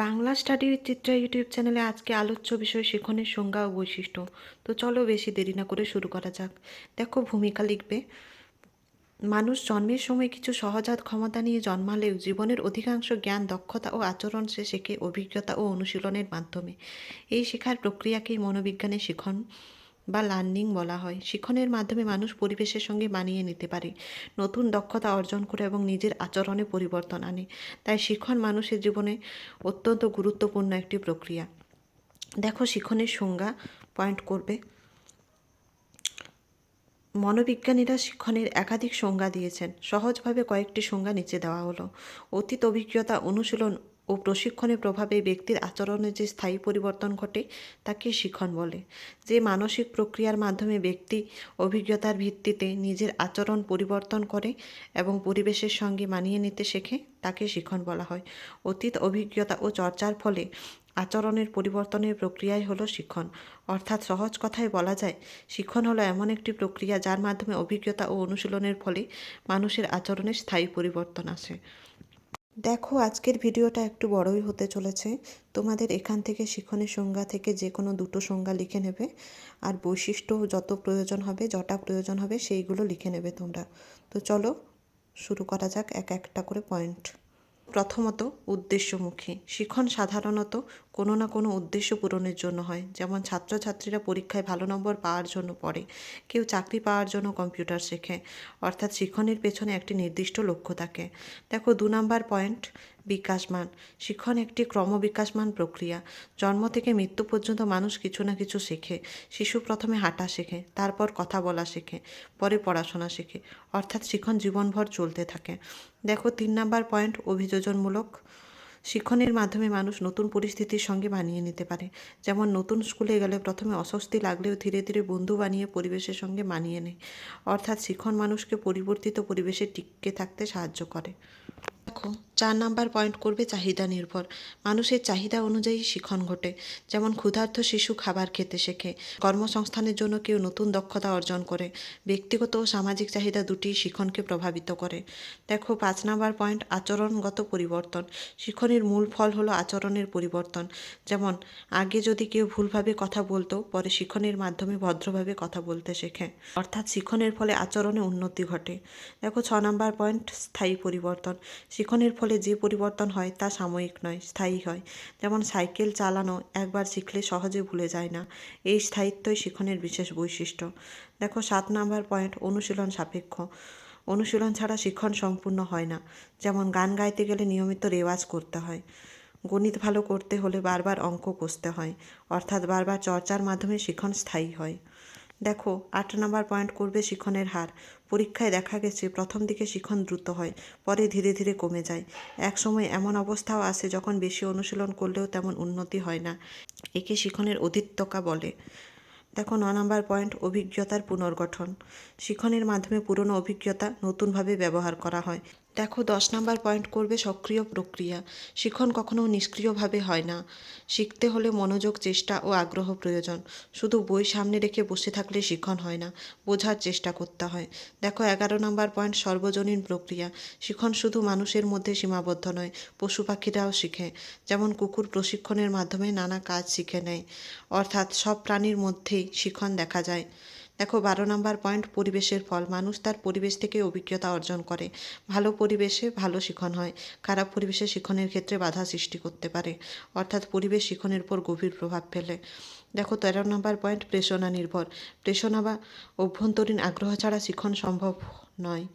Bangla study with Chitra YouTube চ্যানেলে আজকে আলোচ্য বিষয় শিখনের সংজ্ঞা ও বৈশিষ্ট্য। তো চলো বেশি দেরি না করে শুরু করা যাক। দেখো, ভূমিকা লিখবে। মানুষ জন্মের সময় কিছু সহজাত ক্ষমতা নিয়ে জন্মালেও জীবনের অধিকাংশ জ্ঞান, দক্ষতা ও আচরণ সে শেখে অভিজ্ঞতা ও অনুশীলনের মাধ্যমে। এই শেখার প্রক্রিয়াকেই মনোবিজ্ঞানে শিখন বা লার্নিং বলা হয়। শিখনের মাধ্যমে মানুষ পরিবেশের সঙ্গে মানিয়ে নিতে পারে, নতুন দক্ষতা অর্জন করে এবং নিজের আচরণে পরিবর্তন আনে। তাই শিখন মানুষের জীবনে অত্যন্ত গুরুত্বপূর্ণ একটি প্রক্রিয়া। দেখো, শিখনের সংজ্ঞা পয়েন্ট করবে। মনোবিজ্ঞানীরা শিক্ষণের একাধিক সংজ্ঞা দিয়েছেন। সহজভাবে কয়েকটি সংজ্ঞা নিচে দেওয়া হলো। অতীত অভিজ্ঞতা, অনুশীলন ও প্রশিক্ষণের প্রভাবে ব্যক্তির আচরণে যে স্থায়ী পরিবর্তন ঘটে তাকে শিখন বলে। যে মানসিক প্রক্রিয়ার মাধ্যমে ব্যক্তি অভিজ্ঞতার ভিত্তিতে নিজের আচরণ পরিবর্তন করে এবং পরিবেশের সঙ্গে মানিয়ে নিতে শেখে তাকে শিখন বলা হয়। অতীত অভিজ্ঞতা ও চর্চার ফলে আচরণের পরিবর্তনের প্রক্রিয়াই হলো শিখন। অর্থাৎ সহজ কথায় বলা যায়, শিখন হলো এমন একটি প্রক্রিয়া যার মাধ্যমে অভিজ্ঞতা ও অনুশীলনের ফলে মানুষের আচরণে স্থায়ী পরিবর্তন আসে। দেখো, আজকের ভিডিওটা একটু বড়ই হতে চলেছে। তোমাদের এখান থেকে শিখনের সংজ্ঞা থেকে যে কোনো দুটো সংজ্ঞা লিখে নেবে, আর বৈশিষ্ট্য যত প্রয়োজন হবে, যটা প্রয়োজন হবে সেইগুলো লিখে নেবে তোমরা। তো চলো শুরু করা যাক এক একটা করে পয়েন্ট। প্রথমত, উদ্দেশ্যমুখী শিখন সাধারণত কোনো না কোনো উদ্দেশ্য পূরণের জন্য হয়। যেমন ছাত্রছাত্রীরা পরীক্ষায় ভালো নম্বর পাওয়ার জন্য পড়ে, কেউ চাকরি পাওয়ার জন্য কম্পিউটার শেখে। অর্থাৎ শিখনের পেছনে একটি নির্দিষ্ট লক্ষ্য থাকে। দেখো, 2 নম্বর পয়েন্ট, বিকাশমান শিখন একটি ক্রমবিকাশমান প্রক্রিয়া। জন্ম থেকে মৃত্যু পর্যন্ত মানুষ কিছু না কিছু শেখে। শিশু প্রথমে হাঁটা শেখে, তারপর কথা বলা শেখে, পরে পড়াশোনা শেখে। অর্থাৎ শিখন জীবনভর চলতে থাকে। দেখো, 3 নম্বর পয়েন্ট, অভিযোজনমূলক শিক্ষণের মাধ্যমে মানুষ নতুন পরিস্থিতির সঙ্গে মানিয়ে নিতে পারে। যেমন নতুন স্কুলে গেলে প্রথমে অস্বস্তি লাগলেও ধীরে ধীরে বন্ধু বানিয়ে পরিবেশের সঙ্গে মানিয়ে নেয়। অর্থাৎ শিখন মানুষকে পরিবর্তিত পরিবেশে টিকে থাকতে সাহায্য করে। দেখো, 4 নম্বর পয়েন্ট করবে চাহিদা নির্ভর। মানুষের চাহিদা অনুযায়ী শিখন ঘটে। যেমন ক্ষুধার্ত শিশু খাবার খেতে শেখে, কর্মসংস্থানের জন্য কেউ নতুন দক্ষতা অর্জন করে। ব্যক্তিগত ও সামাজিক চাহিদা দুটিই শিখনকে প্রভাবিত করে। দেখো, 5 নম্বর পয়েন্ট, আচরণগত পরিবর্তন শিখনের মূল ফল হলো আচরণের পরিবর্তন। যেমন আগে যদি কেউ ভুলভাবে কথা বলতো, পরে শিখনের মাধ্যমে ভদ্রভাবে কথা বলতে শেখে। অর্থাৎ শিখনের ফলে আচরণে উন্নতি ঘটে। দেখো, 6 নম্বর পয়েন্ট, স্থায়ী পরিবর্তন শিখনের ফলে যে পরিবর্তন হয় তা সাময়িক নয়, স্থায়ী হয়। যেমন সাইকেল চালানো একবার শিখলে সহজে ভুলে যায় না। এই স্থায়িত্বই শিখনের বিশেষ বৈশিষ্ট্য। দেখো, 7 নম্বর পয়েন্ট, অনুশীলন সাপেক্ষ অনুশীলন ছাড়া শিখন সম্পূর্ণ হয় না। যেমন গান গাইতে গেলে নিয়মিত রেওয়াজ করতে হয়, গণিত ভালো করতে হলে বারবার অঙ্ক কষতে হয়। অর্থাৎ বারবার চর্চার মাধ্যমে শিখন স্থায়ী হয়। দেখো, 8 নম্বর পয়েন্ট করবে শিখনের হার। পরীক্ষায় দেখা গেছে প্রথম দিকে শিখন দ্রুত হয়, পরে ধীরে ধীরে কমে যায়। এক সময় এমন অবস্থাও আসে যখন বেশি অনুশীলন করলেও তেমন উন্নতি হয় না। একে শিখনের অধিত্যকা বলে। দেখো, 9 নম্বর পয়েন্ট, অভিজ্ঞতার পুনর্গঠন শিখনের মাধ্যমে পুরনো অভিজ্ঞতা নতুনভাবে ব্যবহার করা হয়। দেখো, 10 নম্বর পয়েন্ট করবে সক্রিয় প্রক্রিয়া শিখন কখনো নিষ্ক্রিয়ভাবে হয় না। শিখতে হলে মনোযোগ, চেষ্টা ও আগ্রহ প্রয়োজন। শুধু বই সামনে রেখে বসে থাকলে শিখন হয় না, বোঝার চেষ্টা করতে হয়। দেখো, 11 নম্বর পয়েন্ট, সর্বজনীন প্রক্রিয়া শিখন শুধু মানুষের মধ্যে সীমাবদ্ধ নয়, পশু পাখিরাও শিখে। যেমন কুকুর প্রশিক্ষণের মাধ্যমে নানা কাজ শিখে নেয়। অর্থাৎ সব প্রাণীর মধ্যেই শিখন দেখা যায়। দেখো, 12 নম্বর পয়েন্ট, পরিবেশের ফল মানুষ তার পরিবেশ থেকে অভিজ্ঞতা অর্জন করে। ভালো পরিবেশে ভালো শিখন হয়, খারাপ পরিবেশে শিখনের ক্ষেত্রে বাধা সৃষ্টি করতে পারে। অর্থাৎ পরিবেশ শিখনের উপর গভীর প্রভাব ফেলে। দেখো, 13 নম্বর পয়েন্ট, প্রেরণা নির্ভর প্রেরণা বা অভ্যন্তরীণ আগ্রহ ছাড়া শিখন সম্ভব নয়।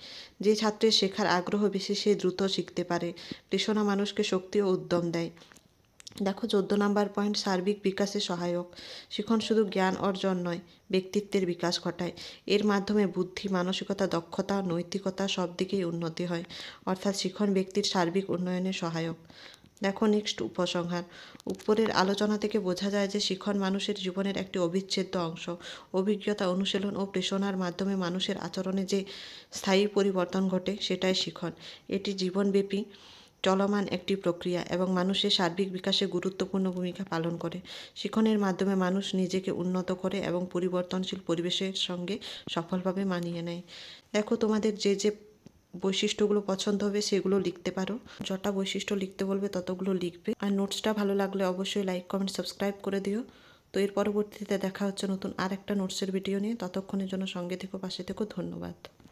যে ছাত্রের শেখার আগ্রহ বেশি সে দ্রুত শিখতে পারে। প্রেরণা মানুষকে শক্তি ও উদ্যম দেয়। দেখো, 14 নম্বর পয়েন্ট, সার্বিক বিকাশে সহায়ক শিখন শুধু জ্ঞান অর্জন নয়, ব্যক্তিত্বের বিকাশ ঘটায়। এর মাধ্যমে বুদ্ধি, মানসিকতা, দক্ষতা, নৈতিকতা সব দিকেই উন্নতি হয়। অর্থাৎ শিখন ব্যক্তির সার্বিক উন্নয়নে সহায়ক। দেখো, নেক্সট, উপসংহার উপরের আলোচনা থেকে বোঝা যায় যে শিখন মানুষের জীবনের একটি অবিচ্ছেদ্য অংশ। অভিজ্ঞতা, অনুশীলন ও প্রেরণার মাধ্যমে মানুষের আচরণে যে স্থায়ী পরিবর্তন ঘটে সেটাই শিখন। এটি জীবনব্যাপী চলমান একটি প্রক্রিয়া এবং মানুষের সার্বিক বিকাশে গুরুত্বপূর্ণ ভূমিকা পালন করে। শিখনের মাধ্যমে মানুষ নিজেকে উন্নত করে এবং পরিবর্তনশীল পরিবেশের সঙ্গে সফলভাবে মানিয়ে নেয়। দেখো, তোমাদের যে যে বৈশিষ্ট্যগুলো পছন্দ হবে সেগুলো লিখতে পারো। যটা বৈশিষ্ট্য লিখতে বলবে ততগুলো লিখবে। আর নোটসটা ভালো লাগলে অবশ্যই লাইক কমেন্ট সাবস্ক্রাইব করে দিও। তো এর পরবর্তীতে দেখা হচ্ছে নতুন আর একটা নোটসের ভিডিও নিয়ে। ততক্ষণের জন্য সঙ্গে থেকো, পাশে থেকো। ধন্যবাদ।